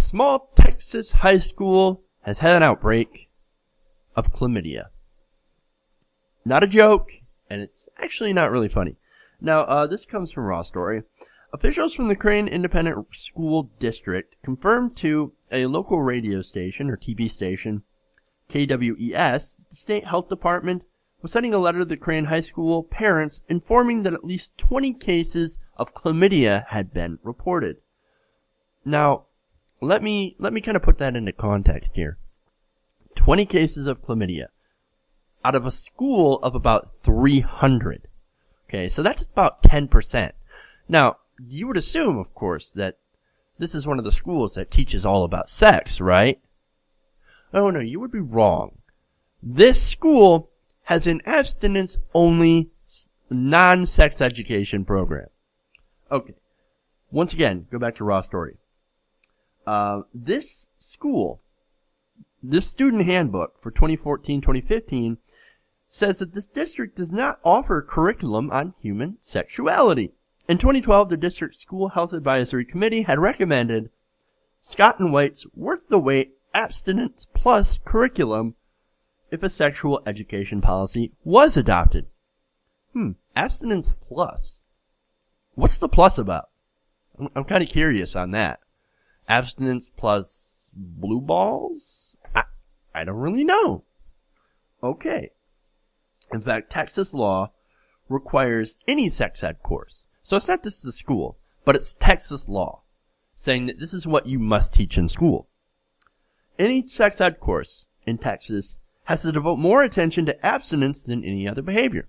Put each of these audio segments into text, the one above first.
small Texas high school has had an outbreak of chlamydia. Not a joke, and it's actually not really funny. Now, this comes from Raw Story. Officials from the Crane Independent School District confirmed to a local radio station, or TV station, KWES, the state health department was sending a letter to the Crane High School parents informing that at least 20 cases of chlamydia had been reported. Now, let me kind of put that into context here. 20 cases of chlamydia out of a school of about 300. Okay, so that's about 10%. Now, you would assume, of course, that this is one of the schools that teaches all about sex, right? Oh no, you would be wrong. This school has an abstinence-only non-sex education program. Okay, once again, go back to Raw Story. This school, this student handbook for 2014-2015 says that this district does not offer curriculum on human sexuality. In 2012, the district school health advisory committee had recommended Scott and White's Worth the Wait Abstinence Plus curriculum if a sexual education policy was adopted. Abstinence Plus. What's the plus about? I'm kind of curious on that. Abstinence plus blue balls? I don't really know. Okay. In fact, Texas law requires any sex ed course. So it's not just the school, but it's Texas law saying that this is what you must teach in school. Any sex ed course in Texas has to devote more attention to abstinence than any other behavior.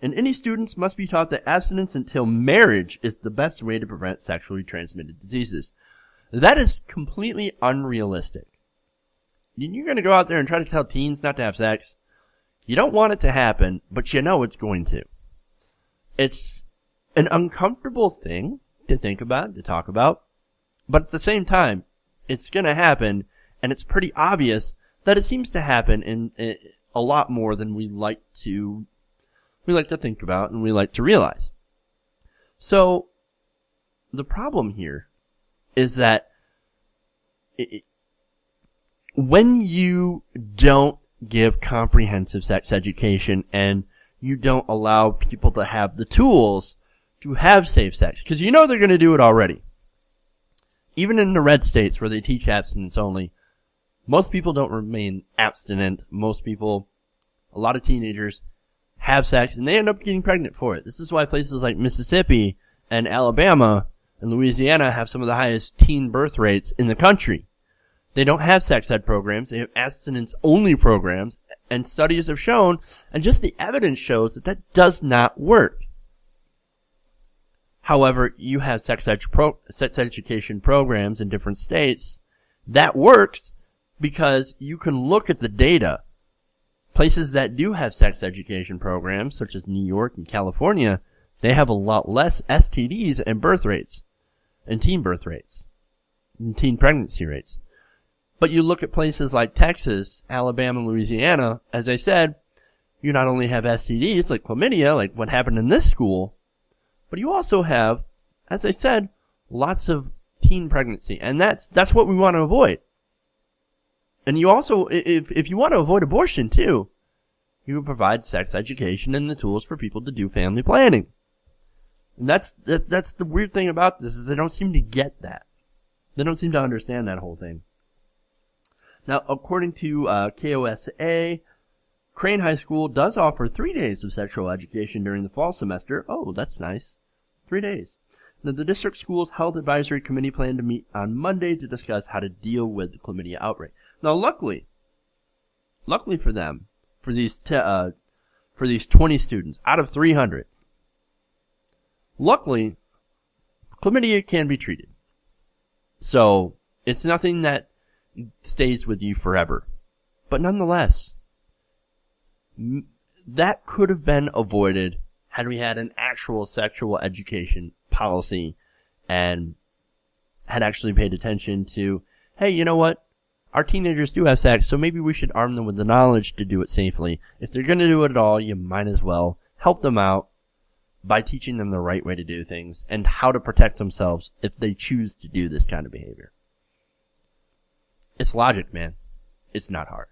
And any students must be taught that abstinence until marriage is the best way to prevent sexually transmitted diseases. That is completely unrealistic. You're going to go out there and try to tell teens not to have sex. You don't want it to happen, but you know it's going to. It's an uncomfortable thing to think about, to talk about, but at the same time, it's going to happen, and it's pretty obvious that it seems to happen in a lot more than we like to think about and we like to realize. So, the problem here is that when you don't give comprehensive sex education and you don't allow people to have the tools to have safe sex, because you know they're going to do it already. Even in the red states where they teach abstinence only, most people don't remain abstinent. Most people, a lot of teenagers, have sex and they end up getting pregnant for it. This is why places like Mississippi and Alabama and Louisiana have some of the highest teen birth rates in the country. They don't have sex ed programs. They have abstinence-only programs, and studies have shown, and just the evidence shows that does not work. However, you have sex education programs in different states. That works because you can look at the data. Places that do have sex education programs, such as New York and California, they have a lot less STDs and birth rates, and teen birth rates, and teen pregnancy rates. But you look at places like Texas, Alabama, and Louisiana, as I said, you not only have STDs like chlamydia, like what happened in this school, but you also have, as I said, lots of teen pregnancy. And that's what we want to avoid. And you also, if you want to avoid abortion too, you would provide sex education and the tools for people to do family planning. And that's the weird thing about this, is they don't seem to get that. They don't seem to understand that whole thing. Now, according to KOSA, Crane High School does offer 3 days of sexual education during the fall semester. Oh, that's nice. 3 days. Now, the district school's health advisory committee planned to meet on Monday to discuss how to deal with the chlamydia outbreak. Now, luckily for them, for these 20 students out of 300, luckily, chlamydia can be treated. So, it's nothing that stays with you forever. But nonetheless, that could have been avoided had we had an actual sexual education policy and had actually paid attention to, hey, you know what? Our teenagers do have sex, so maybe we should arm them with the knowledge to do it safely. If they're going to do it at all, you might as well help them out by teaching them the right way to do things and how to protect themselves if they choose to do this kind of behavior. It's logic, man. It's not hard.